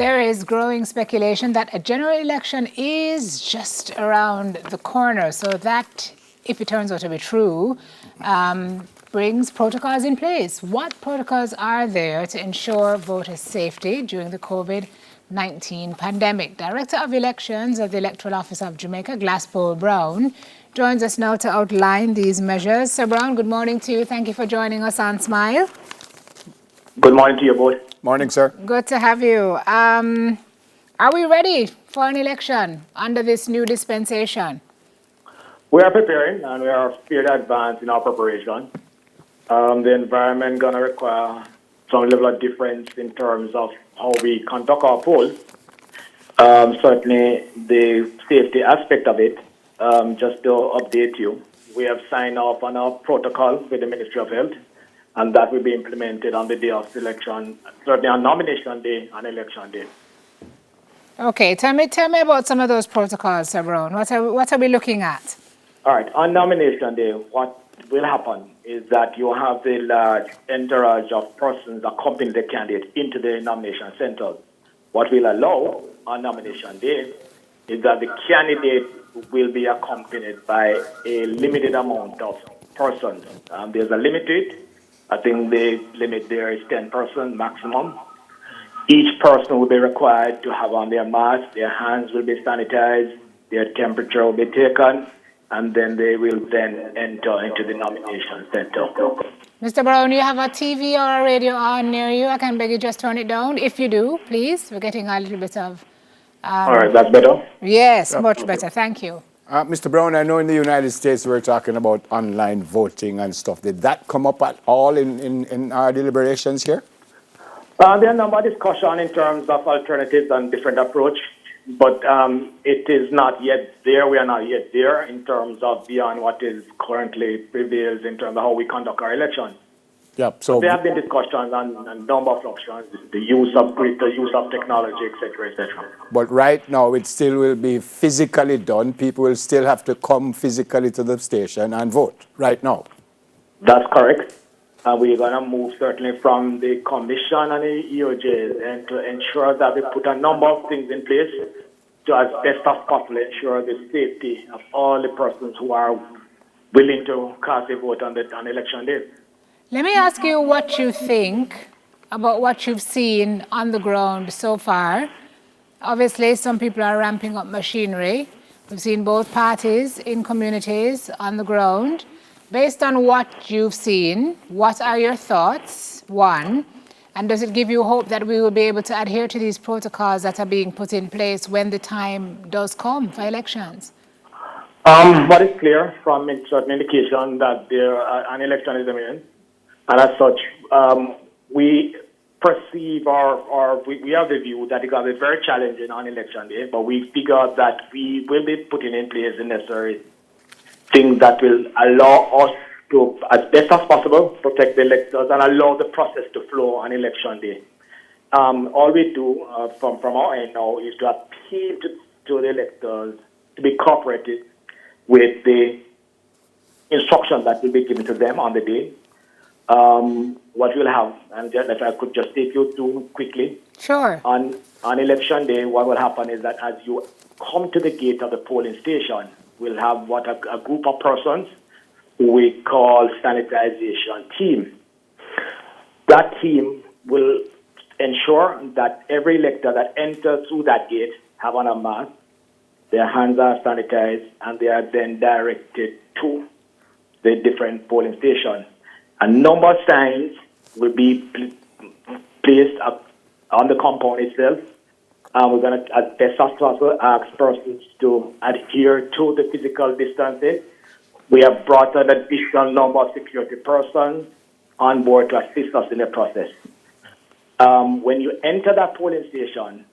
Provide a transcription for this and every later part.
There is growing speculation that a general election is just around the corner. So that, if it turns out to be true, brings protocols in place. What protocols are there to ensure voter safety during the COVID-19 pandemic? Director of Elections of the Electoral Office of Jamaica, Glasspool Brown, joins us now to outline these measures. Sir Brown, good morning to you. Thank you for joining us on Smile. Good morning to you both. Morning, sir. Good to have you. Are we ready for an election under this new dispensation? We are preparing and we are fairly advanced in our preparation. The environment going to require some level of difference in terms of how we conduct our polls. Certainly the safety aspect of it, just to update you, we have signed off on our protocol with the Ministry of Health, and that will be implemented on the day of election, certainly on nomination day and election day. Okay, tell me about some of those protocols, Sir Brown. What are we looking at? All right, on nomination day, what will happen is that you have the large entourage of persons accompanying the candidate into the nomination center. What will allow on nomination day is that the candidate will be accompanied by a limited amount of persons. There's a limit to it. I think the limit there is 10 persons maximum. Each person will be required to have on their mask, their hands will be sanitized, their temperature will be taken, and then they will then enter into the nomination center. Mr. Brown, you have a TV or a radio on near you. I can beg you just turn it down. If you do, please. We're getting a little bit of... All right, that's better? Yes, much better. Thank you. Mr. Brown, I know in the United States we're talking about online voting and stuff. Did that come up at all in our deliberations here? There are a number of discussion in terms of alternatives and different approach, but it is not yet there. We are not yet there in terms of beyond what is currently prevails in terms of how we conduct our elections. Yep. So there have been discussions on a number of options, the use of technology, etc., etc. But right now, it still will be physically done. People will still have to come physically to the station and vote right now. That's correct. We're going to move certainly from the Commission and the EOJ and to ensure that we put a number of things in place to, as best as possible, ensure the safety of all the persons who are willing to cast a vote on election day. Let me ask you what you think about what you've seen on the ground so far. Obviously, some people are ramping up machinery. We've seen both parties in communities on the ground. Based on what you've seen, what are your thoughts, one? And does it give you hope that we will be able to adhere to these protocols that are being put in place when the time does come for elections? What is clear from certain indication that an election is imminent. And as such, we perceive we have the view that it's going to be very challenging on election day, but we figure that we will be putting in place the necessary things that will allow us to, as best as possible, protect the electors and allow the process to flow on election day. All we do from our end now is to appeal to the electors to be cooperative with the instructions that will be given to them on the day. What we'll have, and if I could just take you through quickly. Sure. On election day, what will happen is that as you come to the gate of the polling station, we'll have a group of persons who we call sanitization team. That team will ensure that every elector that enters through that gate have on a mask, their hands are sanitized, and they are then directed to the different polling stations. A number of signs will be placed up on the compound itself. We're going to, as best as possible, ask persons to adhere to the physical distancing. We have brought an additional number of security persons on board to assist us in the process. When you enter that polling station,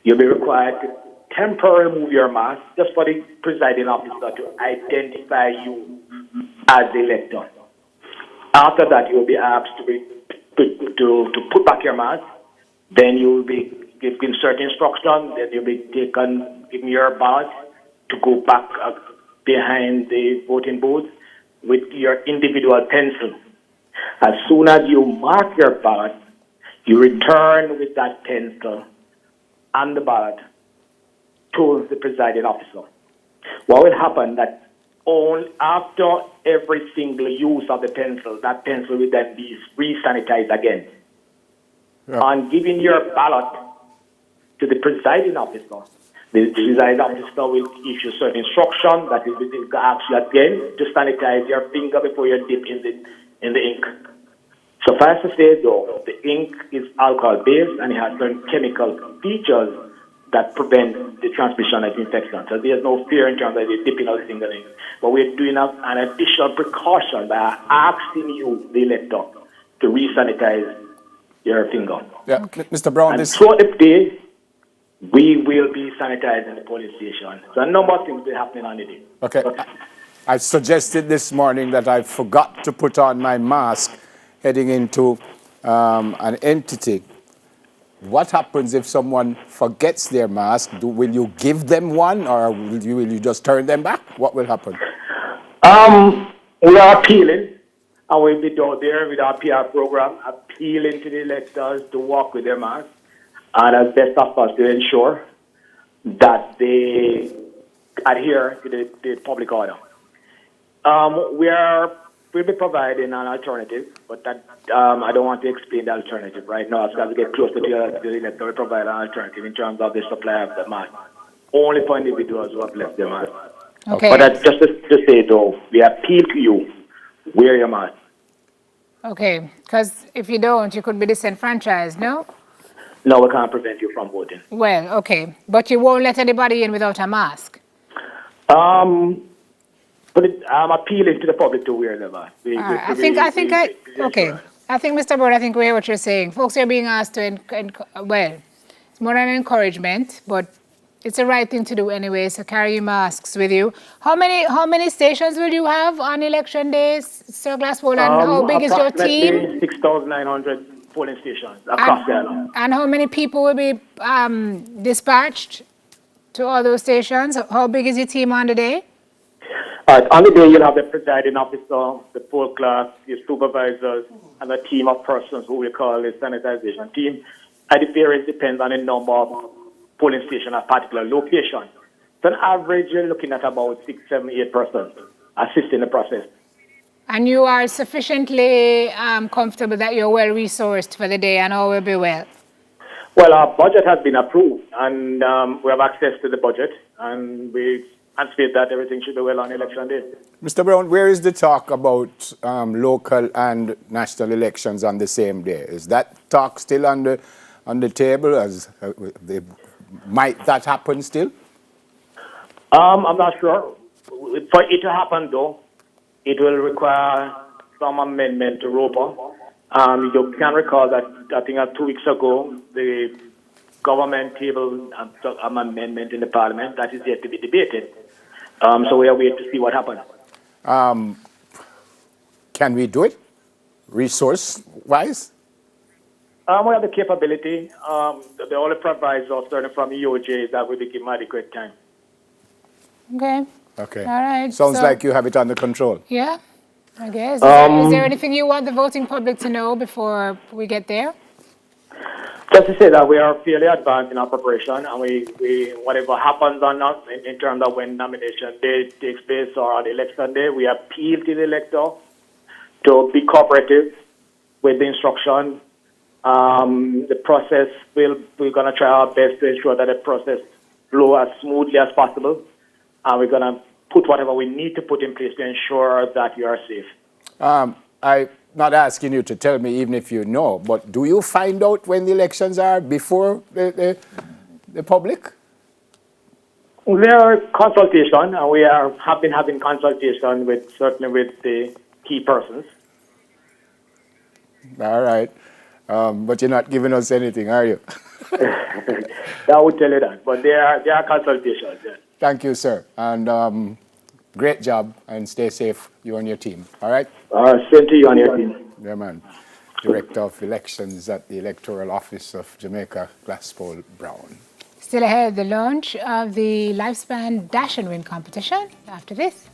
you'll be required to temporarily remove your mask just for the presiding officer to identify you as the elector. After that, you will be asked to put back your mask. Then you will be given certain instructions. Then you'll be given your ballot to go back behind the voting booth with your individual pencil. As soon as you mark your ballot, you return with that pencil on the ballot to the presiding officer. What will happen that only after every single use of the pencil, that pencil will then be re-sanitized again. Yeah. On giving your ballot to the presiding officer, the presiding officer will issue certain instruction that will ask you again to sanitize your finger before you dip in the ink. Suffice to say, though, the ink is alcohol-based and it has certain chemical features that prevent the transmission of infection. So there's no fear in terms of you dipping out the finger in. But we're doing an additional precaution by asking you, the elector, to re-sanitize your finger. Yeah, Mr. Brown, And this. throughout the day, we will be sanitizing the polling station. So a number of things will be happening on the day. Okay. I suggested this morning that I forgot to put on my mask heading into an entity. What happens if someone forgets their mask? Will you give them one, or will you just turn them back? What will happen? We are appealing, and we'll be down there with our PR program, appealing to the electors to walk with their mask, and as best as possible to ensure that they adhere to the public order. We'll be providing an alternative, but that I don't want to explain the alternative right now. As we get closer to the elector, we provide an alternative in terms of the supply of the mask, only for individuals who have left their mask. Okay. But that's just to say, though, we appeal to you, wear your mask. Okay, because if you don't, you could be disenfranchised, no? No, we can't prevent you from voting. Well, okay, but you won't let anybody in without a mask. But I'm appealing to the public to wear the mask. Okay. I think, Mr. Bird, I think we hear what you're saying. Folks are being asked to, well, it's more an encouragement, but it's the right thing to do anyway, so carry your masks with you. How many stations will you have on election days, Sir Glasspool, and how big is your team? Approximately 6,900 polling stations across the island. And how many people will be dispatched to all those stations? How big is your team on the day? On the day, you'll have the presiding officer, the poll clerk, your supervisors, and a team of persons who we call the sanitization team. And the variance depends on the number of polling stations at a particular location. So on average, you're looking at about 6, 7, 8 persons assisting the process. And you are sufficiently comfortable that you're well resourced for the day and all will be well? Well, our budget has been approved, and we have access to the budget, and we anticipate that everything should be well on election day. Mr. Brown, where is the talk about local and national elections on the same day? Is that talk still on the table? Might that happen still? I'm not sure. For it to happen, though, it will require some amendment to ROPA. You can recall that I think 2 weeks ago, the government tabled an amendment in the parliament that is yet to be debated. So we are waiting to see what happens. Can we do it, resource-wise? We have the capability. The only proviso, starting from EOJ, is that we be given adequate time. Okay. Okay. All right. Sounds like you have it under control. Yeah, I guess. Is there anything you want the voting public to know before we get there? Just to say that we are fairly advanced in our preparation, and we whatever happens on us in terms of when nomination day takes place or on election day, we appeal to the elector to be cooperative with the instruction. The process, we're going to try our best to ensure that the process flows as smoothly as possible, and we're going to put whatever we need to put in place to ensure that you are safe. I'm not asking you to tell me even if you know, but do you find out when the elections are before the public? There are consultation, and we have been having consultation certainly with the key persons. All right. But you're not giving us anything, are you? I would tell you that, but there are consultations. Yes. Thank you, sir. And great job, and stay safe, you and your team. All right? Same to you and your team. Yeah, man. Director of Elections at the Electoral Office of Jamaica, Glasspool Brown. Still ahead, the launch of the Lifespan Dash and Win competition after this.